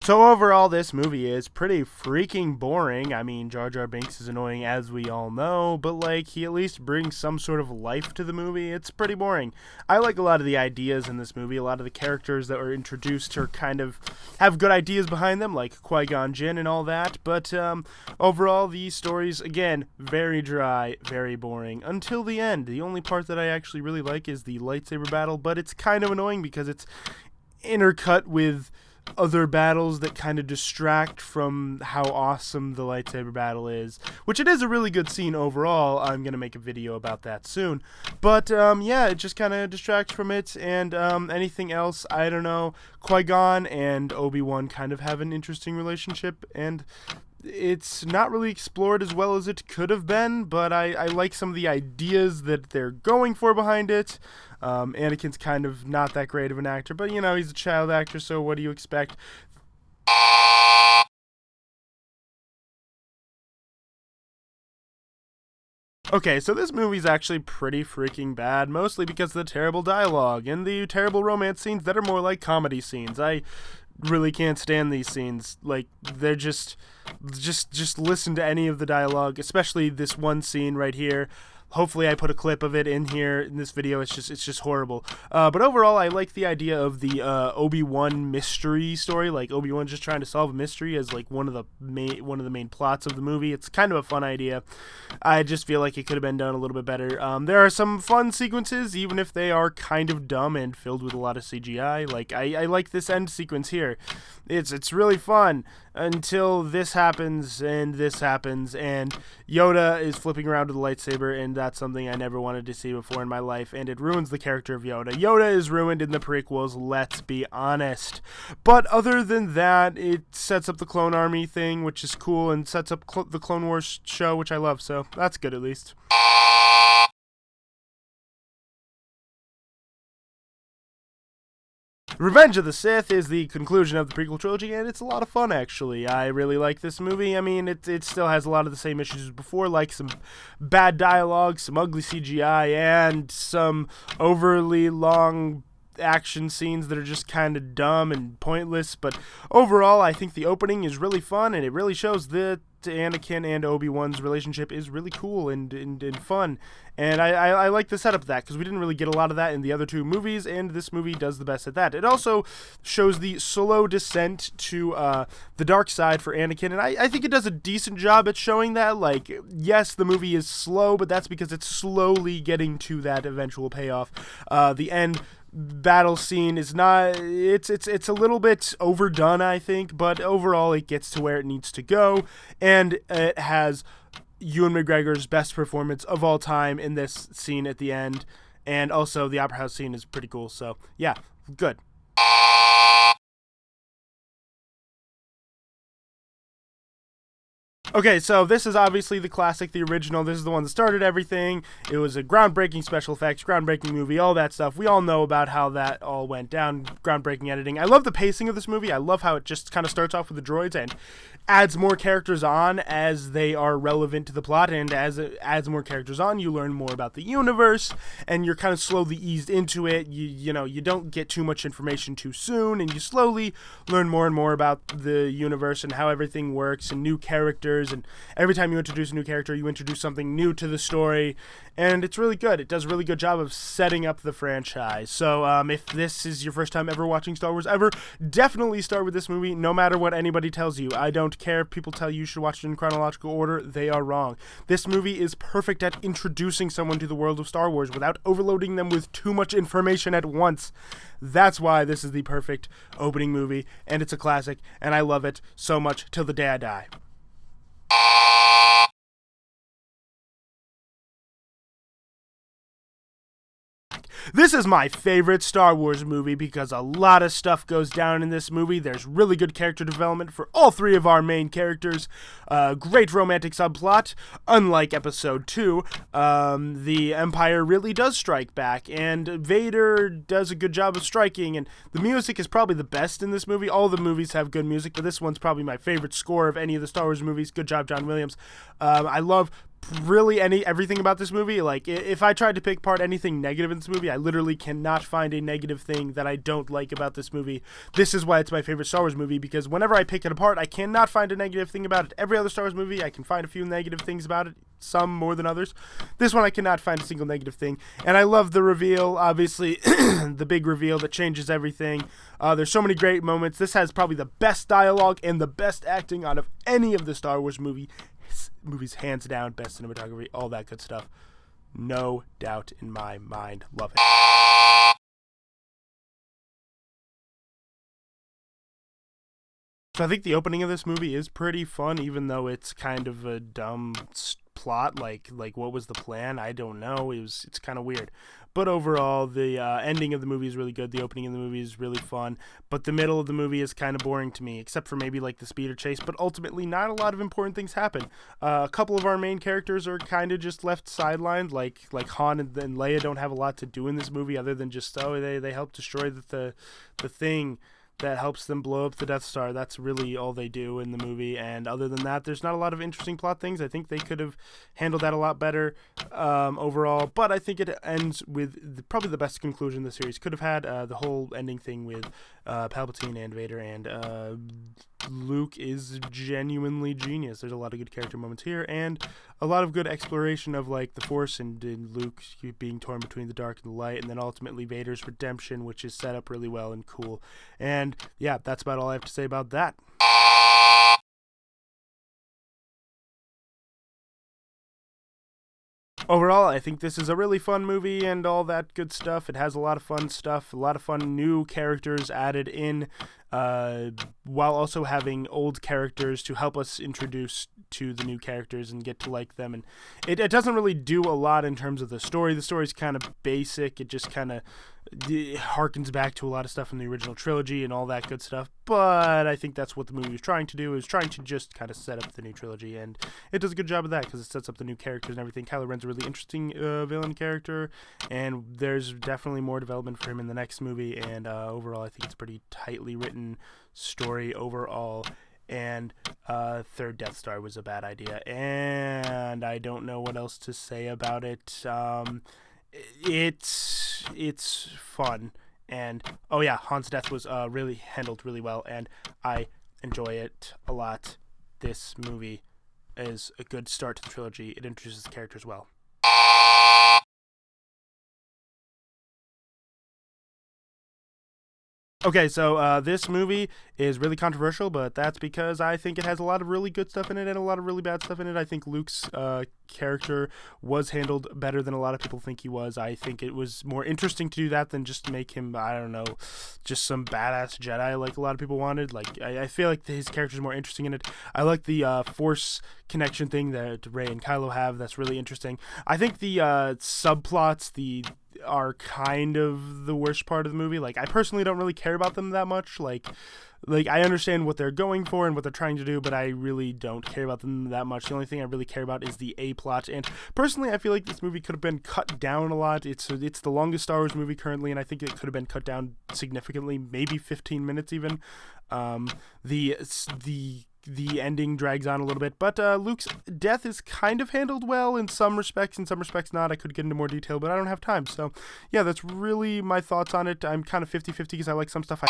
So overall, this movie is pretty freaking boring. I mean, Jar Jar Binks is annoying, as we all know, but like he at least brings some sort of life to the movie. It's pretty boring. I like a lot of the ideas in this movie. A lot of the characters that were introduced are kind of have good ideas behind them, like Qui-Gon Jinn and all that. But overall, the stories again very dry, very boring until the end. The only part that I actually really like is the lightsaber battle, but it's kind of annoying because it's intercut with other battles that kind of distract from how awesome the lightsaber battle is, which it is a really good scene overall. I'm going to make a video about that soon. But, yeah, it just kind of distracts from it, and anything else, I don't know. Qui-Gon and Obi-Wan kind of have an interesting relationship, and it's not really explored as well as it could have been, but I like some of the ideas that they're going for behind it. Anakin's kind of not that great of an actor, but, you know, he's a child actor, so what do you expect? Okay, so this movie's actually pretty freaking bad, mostly because of the terrible dialogue and the terrible romance scenes that are more like comedy scenes. I really can't stand these scenes. Like, they're just listen to any of the dialogue, especially this one scene right here. Hopefully I put a clip of it in here in this video. It's just horrible. But overall, I like the idea of the Obi-Wan mystery story. Like Obi-Wan just trying to solve a mystery as like one of the main plots of the movie. It's kind of a fun idea. I just feel like it could have been done a little bit better. There are some fun sequences, even if they are kind of dumb and filled with a lot of CGI. Like I like this end sequence here. It's really fun until this happens and Yoda is flipping around with a lightsaber, and that's something I never wanted to see before in my life, and it ruins the character of Yoda. Yoda is ruined in the prequels, let's be honest. But other than that, it sets up the Clone Army thing, which is cool, and sets up the Clone Wars show, which I love, so that's good at least. Revenge of the Sith is the conclusion of the prequel trilogy, and it's a lot of fun, actually. I really like this movie. I mean, it still has a lot of the same issues as before, like some bad dialogue, some ugly CGI, and some overly long action scenes that are just kind of dumb and pointless. But overall, I think the opening is really fun, and it really shows that Anakin and Obi-Wan's relationship is really cool and fun, and I like the setup of that, because we didn't really get a lot of that in the other two movies, and this movie does the best at that. It also shows the slow descent to the dark side for Anakin, and I think it does a decent job at showing that. Like, yes, the movie is slow, but that's because it's slowly getting to that eventual payoff. The end battle scene is not, it's a little bit overdone, I think, but overall it gets to where it needs to go, and it has Ewan McGregor's best performance of all time in this scene at the end, and also the Opera House scene is pretty cool, so yeah, good. Okay, so this is obviously the classic, the original. This is the one that started everything. It was a groundbreaking special effects, groundbreaking movie, all that stuff. We all know about how that all went down, groundbreaking editing. I love the pacing of this movie. I love how it just kind of starts off with the droids and adds more characters on as they are relevant to the plot, and as it adds more characters on, you learn more about the universe, and you're kind of slowly eased into it. You know, you don't get too much information too soon, and you slowly learn more and more about the universe and how everything works, and new characters, and every time you introduce a new character, you introduce something new to the story, and it's really good. It does a really good job of setting up the franchise. So if this is your first time ever watching Star Wars ever, definitely start with this movie, no matter what anybody tells you. I don't care if people tell you should watch it in chronological order. They are wrong. This movie is perfect at introducing someone to the world of Star Wars without overloading them with too much information at once. That's why this is the perfect opening movie, and it's a classic, and I love it so much till the day I die. This is my favorite Star Wars movie because a lot of stuff goes down in this movie. There's really good character development for all three of our main characters. Great romantic subplot. Unlike Episode 2, the Empire really does strike back, and Vader does a good job of striking, and the music is probably the best in this movie. All the movies have good music, but this one's probably my favorite score of any of the Star Wars movies. Good job, John Williams. I love really everything about this movie. Like, if I tried to pick apart anything negative in this movie, I literally cannot find a negative thing that I don't like about this movie. This is why it's my favorite Star Wars movie, because whenever I pick it apart, I cannot find a negative thing about it. Every other Star Wars movie, I can find a few negative things about it, some more than others. This one, I cannot find a single negative thing. And I love the reveal, obviously, the big reveal that changes everything. There's so many great moments. This has probably the best dialogue and the best acting out of any of the Star Wars movies, hands down. Best cinematography, all that good stuff. No doubt in my mind. Love it. So I think the opening of this movie is pretty fun, even though it's kind of a dumb plot. Like what was the plan? I don't know. It's kind of weird. But overall, the ending of the movie is really good. The opening of the movie is really fun. But the middle of the movie is kind of boring to me, except for maybe like the speeder chase. But ultimately, not a lot of important things happen. A couple of our main characters are kind of just left sidelined. Like Han and Leia don't have a lot to do in this movie other than just, they help destroy the thing that helps them blow up the Death Star. That's really all they do in the movie, and other than that, there's not a lot of interesting plot things. I think they could have handled that a lot better overall, but I think it ends with probably the best conclusion the series could have had. The whole ending thing with Palpatine and Vader and Luke is genuinely genius. There's a lot of good character moments here, and a lot of good exploration of like the Force and Luke being torn between the dark and the light, and then ultimately Vader's redemption, which is set up really well and cool. And yeah, that's about all I have to say about that. Overall, I think this is a really fun movie and all that good stuff. It has a lot of fun stuff, a lot of fun new characters added in, while also having old characters to help us introduce to the new characters and get to like them. And it doesn't really do a lot in terms of the story. The story's kind of basic. It just kind of harkens back to a lot of stuff in the original trilogy and all that good stuff. But I think that's what the movie was trying to do. It was trying to just kind of set up the new trilogy, and it does a good job of that because it sets up the new characters and everything. Kylo Ren's a really interesting villain character, and there's definitely more development for him in the next movie. And overall, I think it's a pretty tightly written story overall. And third Death Star was a bad idea, and I don't know what else to say about it. It's fun, and oh yeah, Han's death was really handled really well, and I enjoy it a lot. This movie is a good start to the trilogy. It introduces the characters well. Okay, so this movie is really controversial, but that's because I think it has a lot of really good stuff in it and a lot of really bad stuff in it. I think Luke's character was handled better than a lot of people think he was. I think it was more interesting to do that than just make him, I don't know, just some badass Jedi like a lot of people wanted. Like, I feel like his character is more interesting in it. I like the Force connection thing that Rey and Kylo have. That's really interesting. I think the subplots, are kind of the worst part of the movie. Like, I personally don't really care about them that much. Like I understand what they're going for and what they're trying to do, but I really don't care about them that much. The only thing I really care about is the A plot. And personally, I feel like this movie could have been cut down a lot. It's the longest Star Wars movie currently, and I think it could have been cut down significantly, maybe 15 minutes even. The ending drags on a little bit, but Luke's death is kind of handled well in some respects not. I could get into more detail, but I don't have time. So yeah, that's really my thoughts on it. I'm kind of 50-50 because I like some stuff.